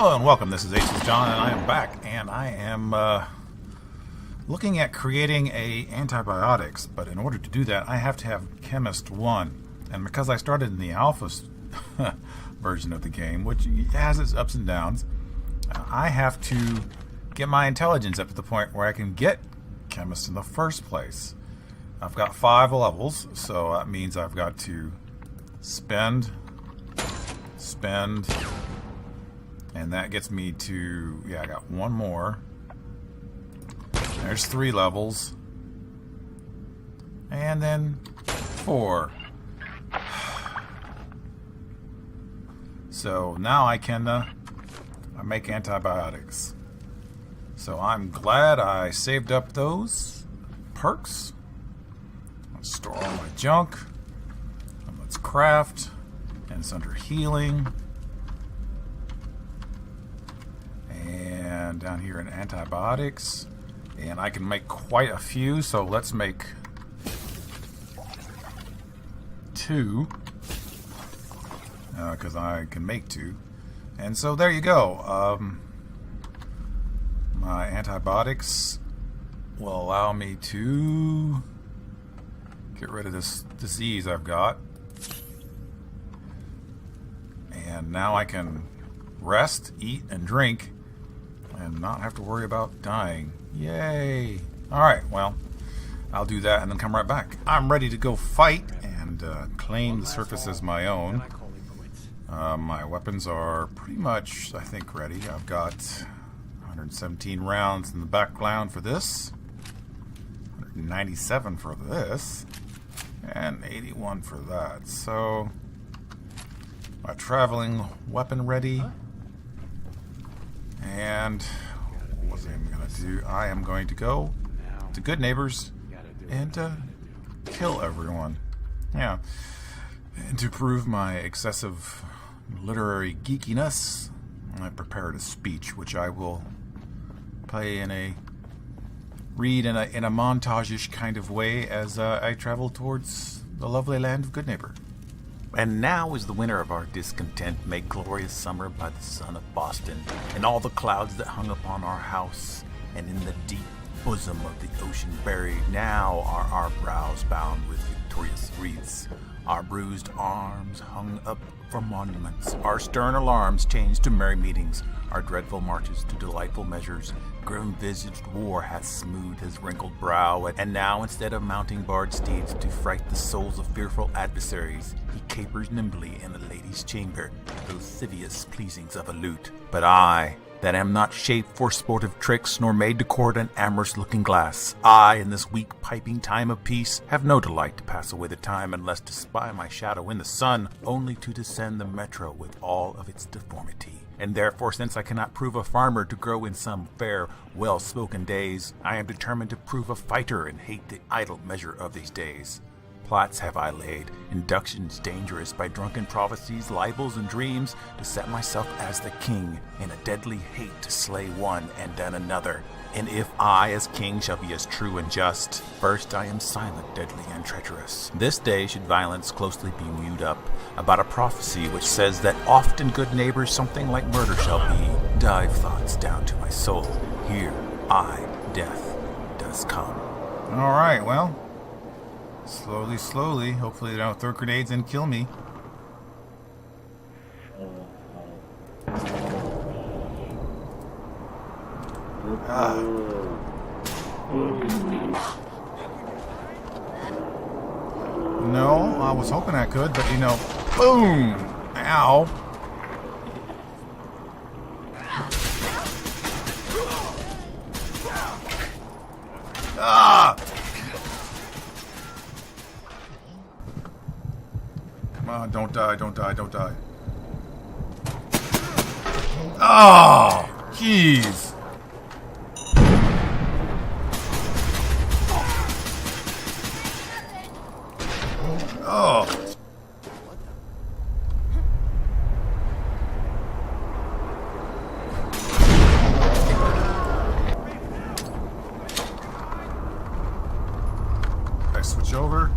Hello and welcome. This is Aces John, and I am back, and I am looking at creating antibiotics. But in order to do that, I have to have Chemist 1, and because I started in the alpha version of the game, which has its ups and downs, I have to get my intelligence up to the point where I can get Chemist in the first place. I've got 5 levels, so that means I've got to spend, and that gets me to, I got 1 more. There's 3 levels, and then 4. So now I can make antibiotics. So I'm glad I saved up those perks. Let's store all my junk. And let's craft. And it's under healing. And down here in antibiotics. And I can make quite a few, so let's make 2. Because I can make 2. And so there you go. My antibiotics will allow me to get rid of this disease I've got. And now I can rest, eat, and drink and not have to worry about dying. Yay! Alright, well, I'll do that and then come right back. I'm ready to go fight and claim the surface as my own. My weapons are pretty much, I think, ready. I've got 117 rounds in the background for this, 197 for this, and 81 for that. So, my traveling weapon ready. And what was I going to do? I am going to go to Goodneighbor's and kill everyone. Yeah. And to prove my excessive literary geekiness, I prepared a speech which I will play read in a montage-ish kind of way as I travel towards the lovely land of Goodneighbor. And now is the winter of our discontent, made glorious summer by the sun of Boston, and all the clouds that hung upon our house, and in the deep bosom of the ocean buried, now are our brows bound with victorious wreaths, our bruised arms hung up for monuments, our stern alarms changed to merry meetings, our dreadful marches to delightful measures. Grim-visaged war hath smoothed his wrinkled brow, and now instead of mounting barred steeds to fright the souls of fearful adversaries, he capers nimbly in a lady's chamber, those lascivious pleasings of a lute. But I, that am not shaped for sportive tricks, nor made to court an amorous looking glass, I, in this weak piping time of peace, have no delight to pass away the time, unless to spy my shadow in the sun, only to descend the metro with all of its deformity. And therefore, since I cannot prove a farmer to grow in some fair, well-spoken days, I am determined to prove a fighter and hate the idle measure of these days. Plots have I laid, inductions dangerous by drunken prophecies, libels, and dreams, to set myself as the king, in a deadly hate to slay one and then another. And if I, as king, shall be as true and just, first I am silent, deadly, and treacherous. This day should violence closely be mewed up, about a prophecy which says that oft in good neighbors something like murder shall be. Dive thoughts down to my soul, here I, death, does come. Alright, well, slowly, hopefully they don't throw grenades and kill me. No, I was hoping I could, but boom! Ow! Ah! Come on, don't die. Oh! Jeez! Oh. I switch over.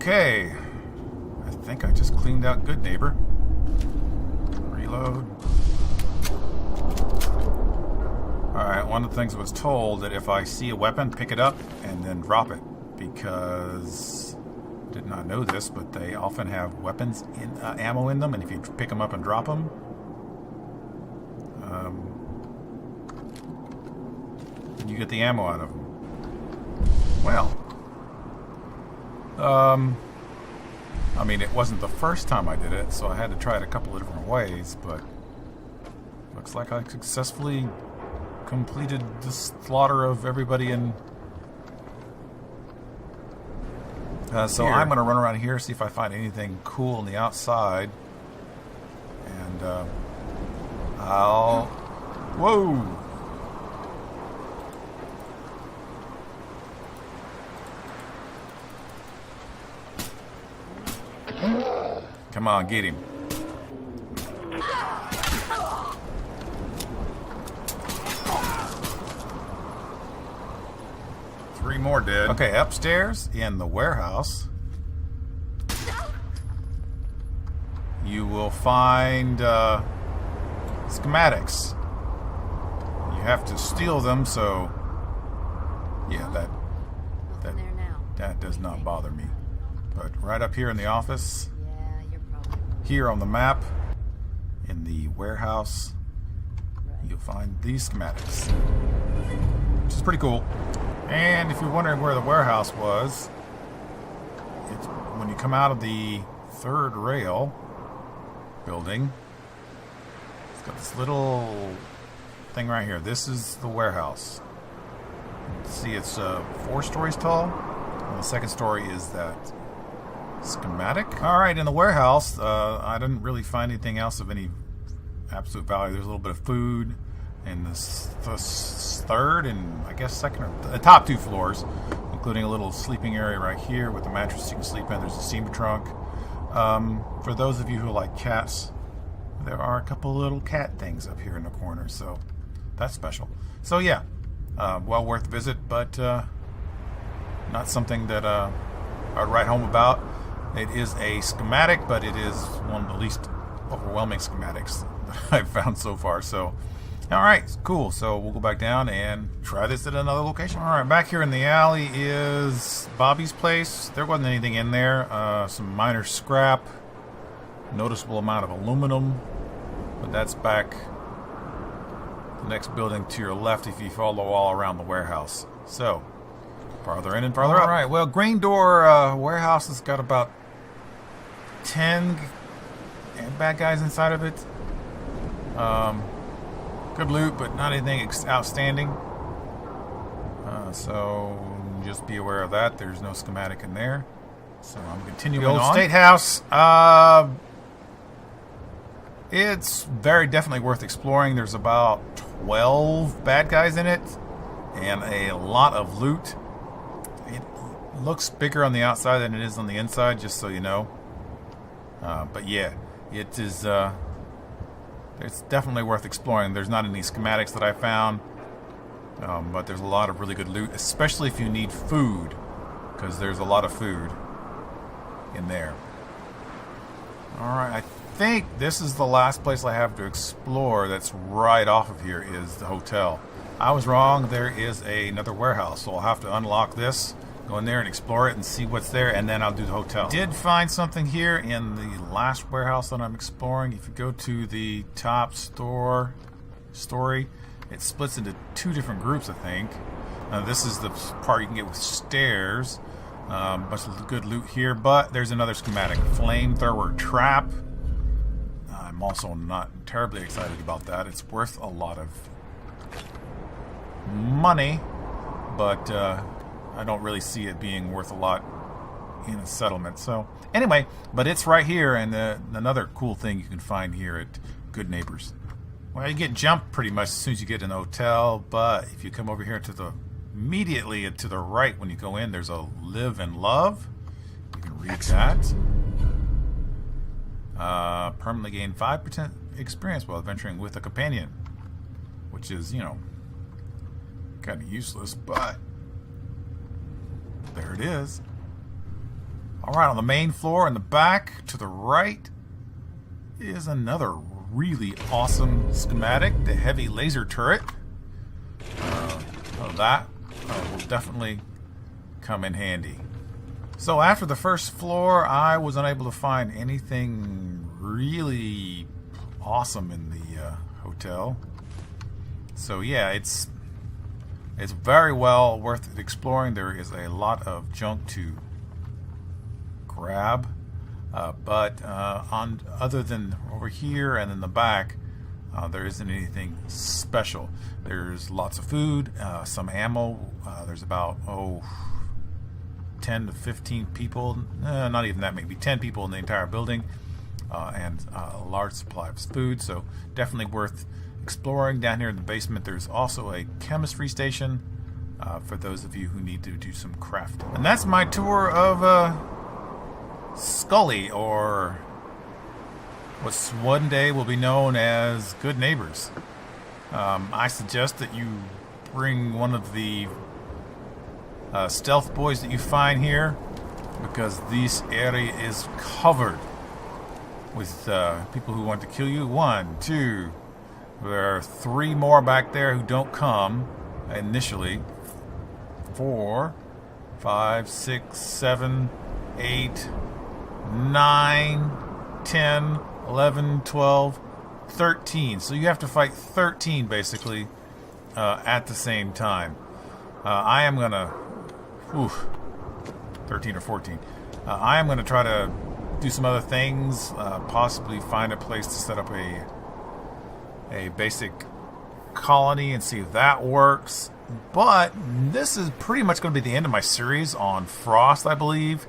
Okay. I think I just cleaned out Goodneighbor. Reload. Alright, one of the things I was told that if I see a weapon, pick it up and then drop it. Because I did not know this, but they often have weapons in ammo in them, and if you pick them up and drop them, you get the ammo out of them. Well, I mean, it wasn't the first time I did it, so I had to try it a couple of different ways, but looks like I successfully completed the slaughter of everybody in. So I'm going to run around here, see if I find anything cool on the outside, and I'll. Whoa! Come on, get him. Three more dead. Okay, upstairs in the warehouse, you will find schematics. You have to steal them, so yeah, that does not bother me. But right up here in the office, here on the map, in the warehouse, you'll find these schematics, which is pretty cool. And if you're wondering where the warehouse was, it's when you come out of the third rail building. It's got this little thing right here. This is the warehouse. See, it's 4 stories tall, and the second story is that schematic. Alright, in the warehouse, I didn't really find anything else of any absolute value. There's a little bit of food in the third and I guess second or the top 2 floors, including a little sleeping area right here with a mattress you can sleep in. There's a steamer trunk. For those of you who like cats, there are a couple little cat things up here in the corner, so that's special. So yeah, well worth the visit, but not something that I'd write home about. It is a schematic, but it is one of the least overwhelming schematics that I've found so far. So, alright, cool. So we'll go back down and try this at another location. Alright, back here in the alley is Bobby's place. There wasn't anything in there. Some minor scrap. Noticeable amount of aluminum. But that's back the next building to your left if you follow all around the warehouse. So, farther in and farther up. Alright, well, Green Door warehouse has got about 10 bad guys inside of it. Good loot, but not anything outstanding. So just be aware of that. There's no schematic in there. So I'm continuing on. The old State House. It's very definitely worth exploring. There's about 12 bad guys in it and a lot of loot. It looks bigger on the outside than it is on the inside, just so you know. But yeah, it is. It's definitely worth exploring. There's not any schematics that I found, but there's a lot of really good loot, especially if you need food, because there's a lot of food in there. Alright, I think this is the last place I have to explore that's right off of here is the hotel. I was wrong. There is another warehouse, so I'll have to unlock this, go in there and explore it and see what's there, and then I'll do the hotel. Did find something here in the last warehouse that I'm exploring. If you go to the top story, it splits into 2 different groups, I think. This is the part you can get with stairs. Bunch of good loot here, but there's another schematic. Flamethrower trap. I'm also not terribly excited about that. It's worth a lot of money, but I don't really see it being worth a lot in a settlement. So anyway, but it's right here, and another cool thing you can find here at Goodneighbor's. Well, you get jumped pretty much as soon as you get in the hotel, but if you come over here to the immediately to the right when you go in, there's a live and love. You can read that. Permanently gain 5% experience while adventuring with a companion, which is, you know, kind of useless, but there it is. Alright, on the main floor in the back to the right is another really awesome schematic, the heavy laser turret. That will definitely come in handy. So after the first floor, I was unable to find anything really awesome in the hotel. So yeah, it's very well worth exploring. There is a lot of junk to grab, but other than over here and in the back, there isn't anything special. There's lots of food, some ammo. There's about 10 to 15 people, not even that, maybe 10 people in the entire building, and a large supply of food. So definitely worth exploring. Down here in the basement, there's also a chemistry station for those of you who need to do some crafting. And that's my tour of Scully, or what one day will be known as Goodneighbors. I suggest that you bring one of the stealth boys that you find here, because this area is covered with people who want to kill you. 1, 2, there are 3 more back there who don't come initially. 4, 5, 6, 7, 8, 9, 10, 11, 12, 13. So you have to fight 13 basically at the same time. I am gonna 13 or 14. I am gonna try to do some other things, possibly find a place to set up a basic colony and see if that works. But this is pretty much going to be the end of my series on Frost, I believe.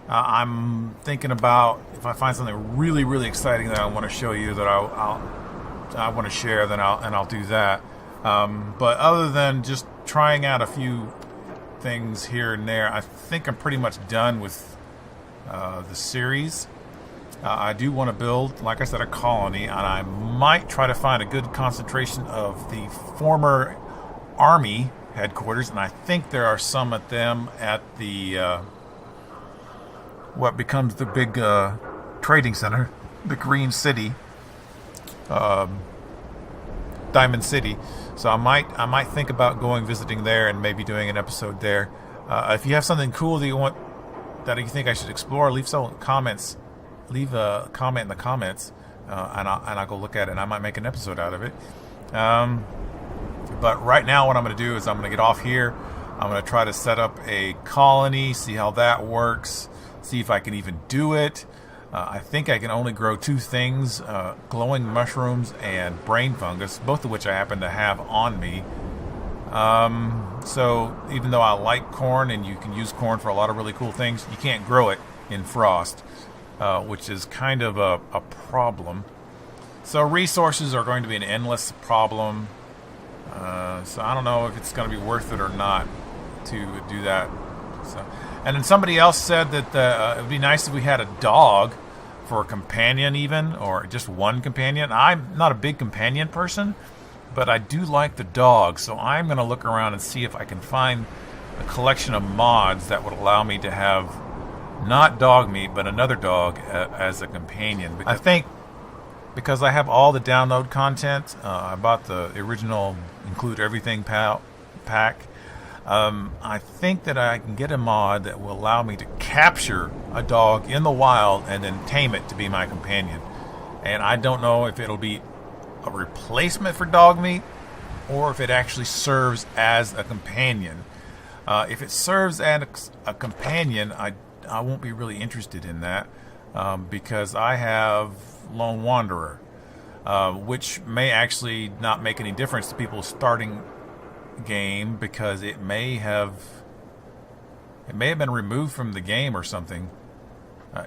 I'm thinking about, if I find something really, really exciting that I want to show you, that I want to share, then I'll do that. But other than just trying out a few things here and there, I think I'm pretty much done with the series. I do want to build, like I said, a colony, and I might try to find a good concentration of the former Army headquarters, and I think there are some at them at the what becomes the big trading center, the Green City, Diamond City. So I might think about going visiting there and maybe doing an episode there. If you have something cool that you think I should explore, leave some comments. Leave a comment in the comments, and I'll go look at it, and I might make an episode out of it. But right now, what I'm going to do is I'm going to get off here. I'm going to try to set up a colony, see how that works, see if I can even do it. I think I can only grow 2 things, glowing mushrooms and brain fungus, both of which I happen to have on me. So even though I like corn, and you can use corn for a lot of really cool things, you can't grow it in Frost, which is kind of a problem. So resources are going to be an endless problem. So I don't know if it's going to be worth it or not to do that. So, and then somebody else said that it would be nice if we had a dog for a companion, even, or just one companion. I'm not a big companion person, but I do like the dog. So I'm going to look around and see if I can find a collection of mods that would allow me to have not dog meat, but another dog as a companion. I think because I have all the download content, I bought the original Include Everything pack. I think that I can get a mod that will allow me to capture a dog in the wild and then tame it to be my companion. And I don't know if it'll be a replacement for dog meat or if it actually serves as a companion. If it serves as a companion, I won't be really interested in that, because I have Lone Wanderer, which may actually not make any difference to people starting game, because it may have been removed from the game or something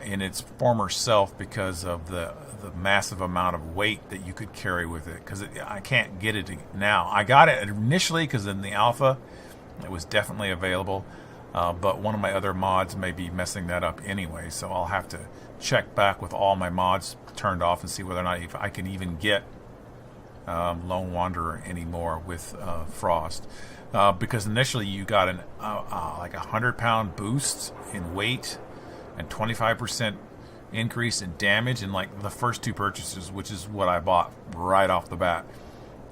in its former self because of the massive amount of weight that you could carry with it, because I can't get it now. I got it initially because in the alpha it was definitely available, but one of my other mods may be messing that up anyway, so I'll have to check back with all my mods turned off and see whether or not if I can even get Lone Wanderer anymore with Frost, because initially you got an like 100-pound boost in weight, and 25% increase in damage in like the first 2 purchases, which is what I bought right off the bat.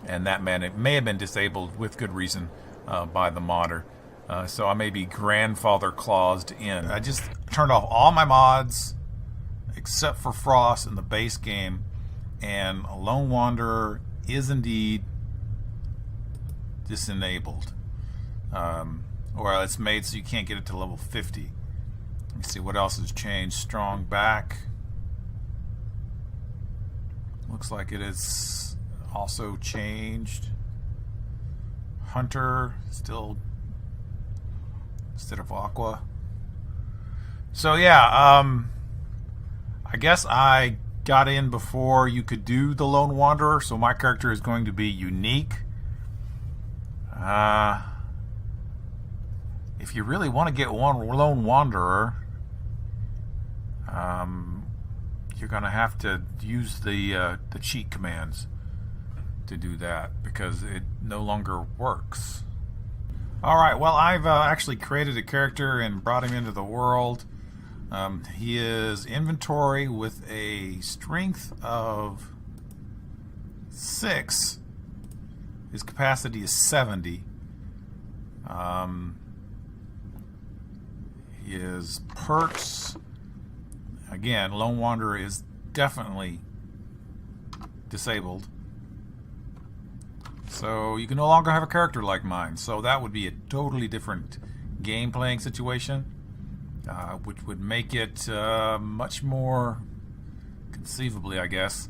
And that man, it may have been disabled with good reason by the modder. So I may be grandfather claused in. I just turned off all my mods except for Frost in the base game, and Lone Wanderer is indeed disenabled. Or it's made so you can't get it to level 50. Let's see what else has changed. Strong back. Looks like it is also changed. Hunter still instead of Aqua. So yeah, I guess I got in before you could do the Lone Wanderer, so my character is going to be unique. If you really want to get one Lone Wanderer, you're going to have to use the cheat commands to do that, because it no longer works. Alright, well, I've actually created a character and brought him into the world. He is inventory with a strength of 6. His capacity is 70. His perks, again, Lone Wanderer is definitely disabled. So you can no longer have a character like mine. So that would be a totally different game playing situation, which would make it much more conceivably, I guess,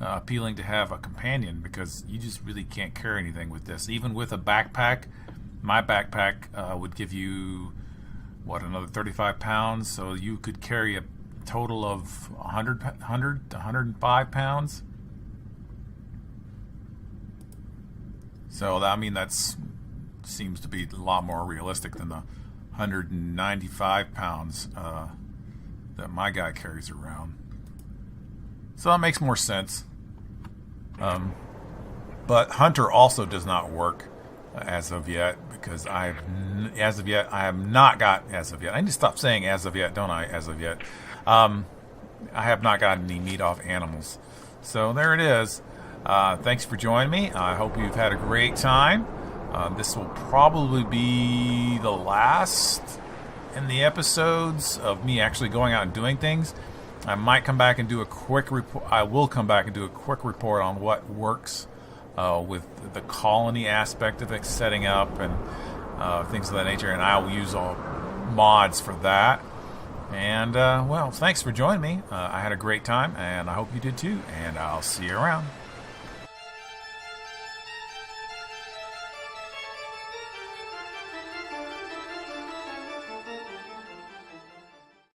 appealing to have a companion, because you just really can't carry anything with this. Even with a backpack, my backpack would give you, what, another 35 pounds, so you could carry a total of 100 to 105 pounds. So I mean, that's seems to be a lot more realistic than the 195 pounds that my guy carries around. So that makes more sense. But Hunter also does not work as of yet, because I have not got as of yet. I need to stop saying as of yet, don't I? As of yet, I have not gotten any meat off animals. So there it is. Thanks for joining me. I hope you've had a great time. This will probably be the last in the episodes of me actually going out and doing things. I might come back and do a quick report. I will come back and do a quick report on what works with the colony aspect of it, setting up and things of that nature, and I will use all mods for that. And well, thanks for joining me. I had a great time, and I hope you did too, and I'll see you around.